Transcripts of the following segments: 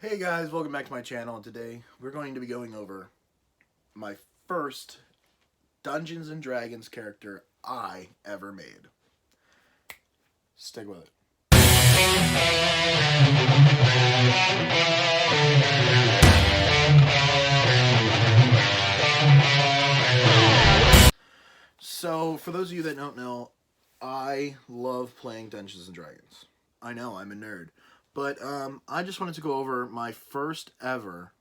Hey guys, welcome back to my channel, and today we're going to be going over my first Dungeons & Dragons character I ever made. Stick with it. So, for those of you that don't know, I love playing Dungeons & Dragons. I know, I'm a nerd. But I just wanted to go over my first ever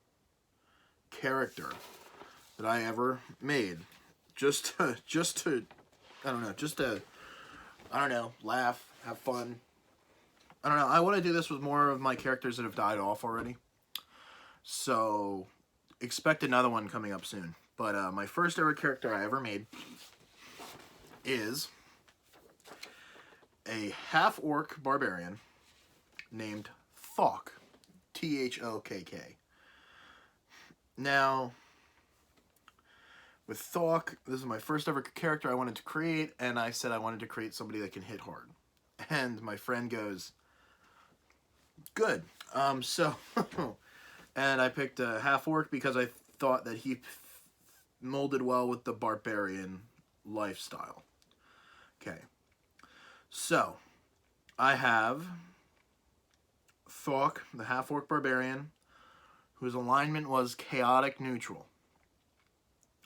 character that I ever made. Just to laugh, have fun. I don't know, I want to do this with more of my characters that have died off already. So, expect another one coming up soon. But my first ever character I ever made is a half-orc barbarian named Thokk. Thokk. Now, with Thokk, this is my first ever character I wanted to create, and I said I wanted to create somebody that can hit hard. And my friend goes, good. And I picked a half-orc because I thought that he molded well with the barbarian lifestyle. Okay. So, I have Thokk, the half-orc barbarian, whose alignment was chaotic neutral.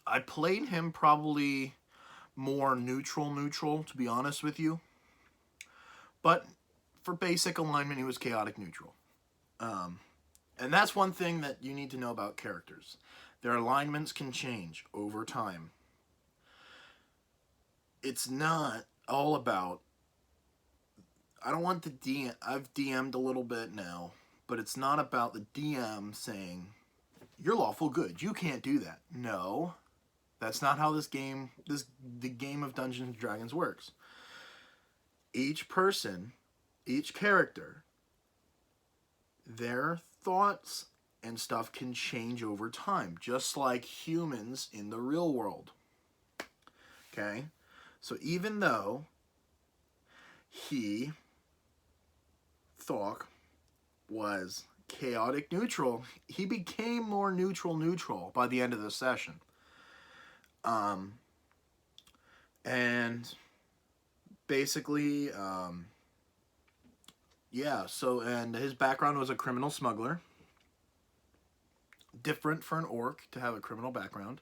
I played him probably more neutral, to be honest with you. But for basic alignment, he was chaotic neutral. And that's one thing that you need to know about characters. Their alignments can change over time. It's not all about... I don't want the DM... I've DM'd a little bit now, but it's not about the DM saying, you're lawful good, you can't do that. No, that's not how the game of Dungeons & Dragons works. Each person, each character, their thoughts and stuff can change over time, just like humans in the real world. Okay? So even though Thokk was chaotic neutral, he became more neutral by the end of the session. And basically, and his background was a criminal smuggler. Different for an orc to have a criminal background.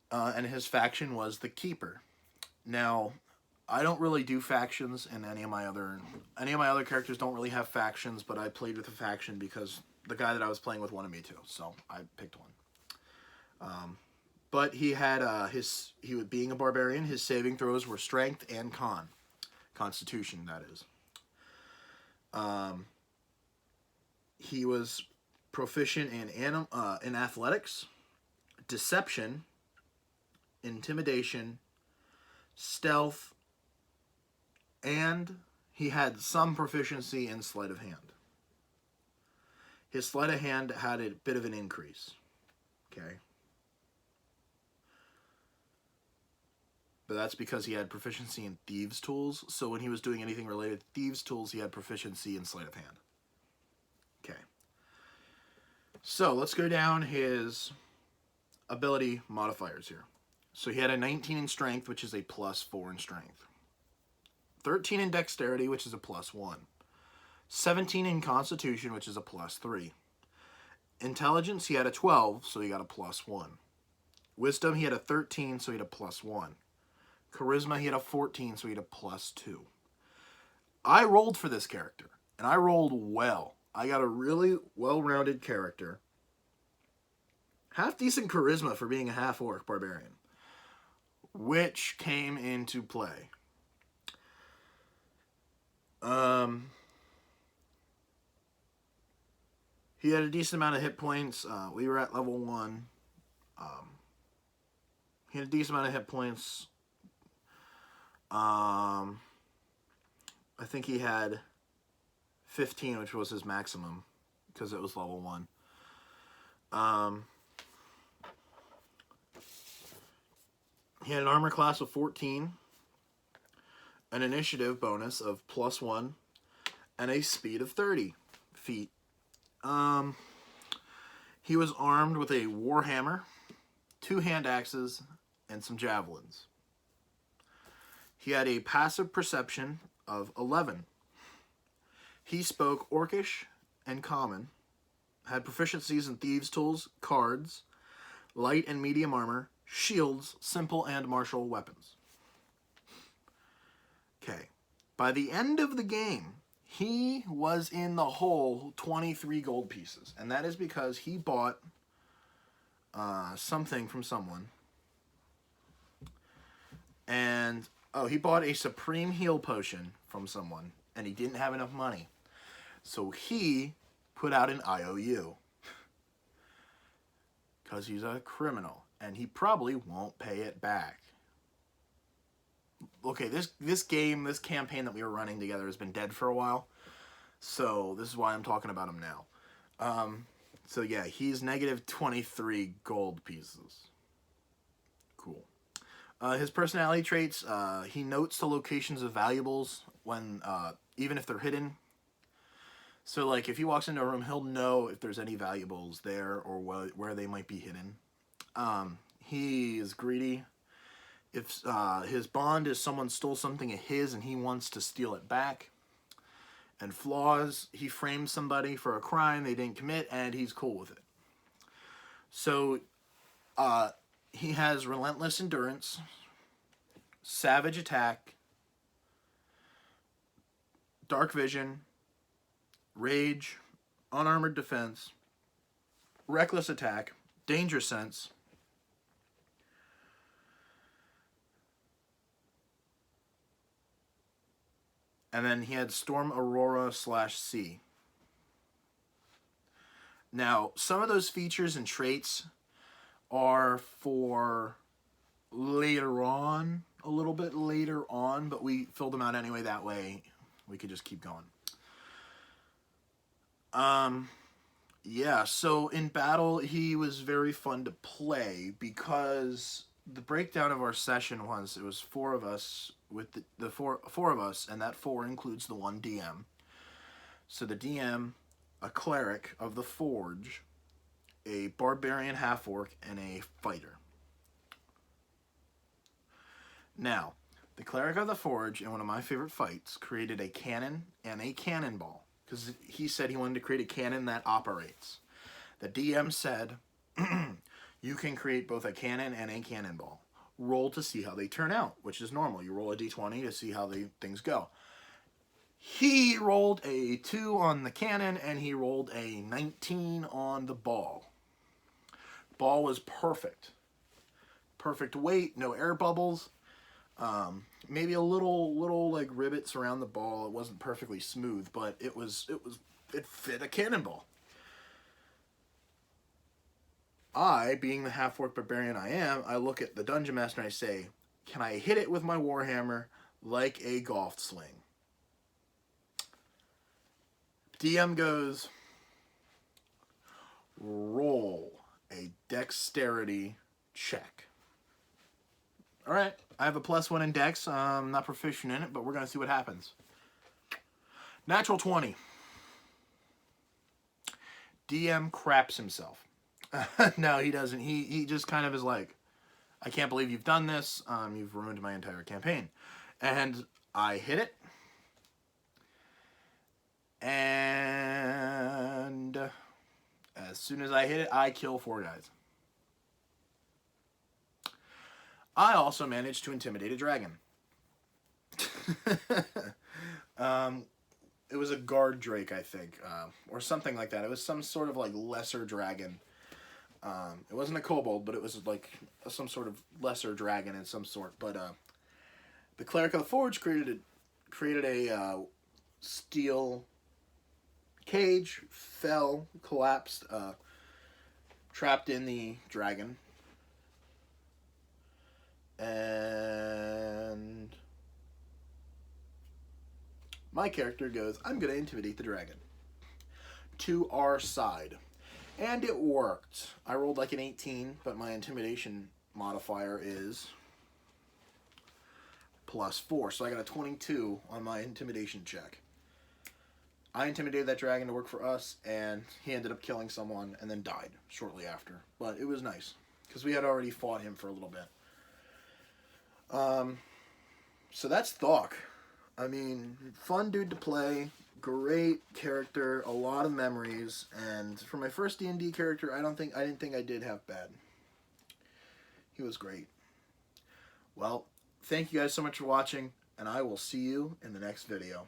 And his faction was the Keeper. Now, I don't really do factions, and any of my other characters don't really have factions, but I played with a faction because the guy that I was playing with wanted me to, so I picked one. But he had being a barbarian, his saving throws were strength and constitution, that is. He was proficient in athletics, deception, intimidation, stealth, and he had some proficiency in sleight of hand. His sleight of hand had a bit of an increase. Okay. But that's because he had proficiency in thieves' tools, so when he was doing anything related to thieves' tools, he had proficiency in sleight of hand. Okay. So, let's go down his ability modifiers here. So he had a 19 in strength, which is a +4 in strength. 13 in dexterity, which is a +1. 17 in constitution, which is a +3. Intelligence, he had a 12, so he got a +1. Wisdom, he had a 13, so he had a +1. Charisma, he had a 14, so he had a +2. I rolled for this character, and I rolled well. I got a really well-rounded character. Half-decent charisma for being a half-orc barbarian, which came into play. He had a decent amount of hit points. We were at level 1. He had a decent amount of hit points. I think he had 15, which was his maximum, because it was level 1. He had an armor class of 14, an initiative bonus of +1, and a speed of 30 feet. He was armed with a warhammer, 2 hand axes, and some javelins. He had a passive perception of 11. He spoke Orcish and Common, had proficiencies in Thieves' Tools, Cards, Light and Medium Armor, Shields, Simple and Martial Weapons. Okay. By the end of the game, he was in the hole 23 gold pieces. And that is because he bought something from someone. And, he bought a Supreme Heal Potion from someone. And he didn't have enough money. So he put out an IOU. Because he's a criminal. And he probably won't pay it back. Okay, this campaign that we were running together has been dead for a while. So this is why I'm talking about him now. So yeah, he's negative 23 gold pieces. Cool. His personality traits, he notes the locations of valuables when, even if they're hidden. So like if he walks into a room, he'll know if there's any valuables there or where they might be hidden. He is greedy. If his bond is someone stole something of his and he wants to steal it back. And flaws, he framed somebody for a crime they didn't commit and he's cool with it. So he has relentless endurance, savage attack, dark vision, rage, unarmored defense, reckless attack, danger sense, and then he had Storm Aurora /C. Now, some of those features and traits are for later on, a little bit later on, but we filled them out anyway. That way we could just keep going. Yeah, so in battle, he was very fun to play because the breakdown of our session was, it was 4 of us with the four of us, and that 4 includes the 1 DM. So the DM, a cleric of the Forge, a barbarian half-orc, and a fighter. Now, the cleric of the Forge, in one of my favorite fights, created a cannon and a cannonball. Because he said he wanted to create a cannon that operates. The DM said, you can create both a cannon and a cannonball. Roll to see how they turn out, which is normal. You roll a d20 to see how things go. He rolled a 2 on the cannon, and he rolled a 19 on the ball. Ball was perfect. Perfect weight, no air bubbles. Maybe a little like rivets around the ball. It wasn't perfectly smooth, but it fit a cannonball. I, being the half-orc barbarian I am, I look at the dungeon master and I say, can I hit it with my warhammer like a golf sling? DM goes, roll a dexterity check. All right, I have a +1 in dex. I'm not proficient in it, but we're going to see what happens. Natural 20. DM craps himself. No, he doesn't. He just kind of is like, I can't believe you've done this. You've ruined my entire campaign. And I hit it. And as soon as I hit it, I kill 4 guys. I also managed to intimidate a dragon. It was a guard drake, I think, or something like that. It was some sort of like lesser dragon. It wasn't a kobold, but it was like some sort of lesser dragon in some sort. But the cleric of the Forge created a steel cage, fell, collapsed, trapped in the dragon. And my character goes, I'm going to intimidate the dragon to our side. And it worked. I rolled like an 18, but my intimidation modifier is +4. So I got a 22 on my intimidation check. I intimidated that dragon to work for us, and he ended up killing someone and then died shortly after. But it was nice, because we had already fought him for a little bit. So that's Thokk. I mean, fun dude to play, great character, a lot of memories, and for my first D&D character, I didn't think I did half bad. He was great. Well, thank you guys so much for watching, and I will see you in the next video.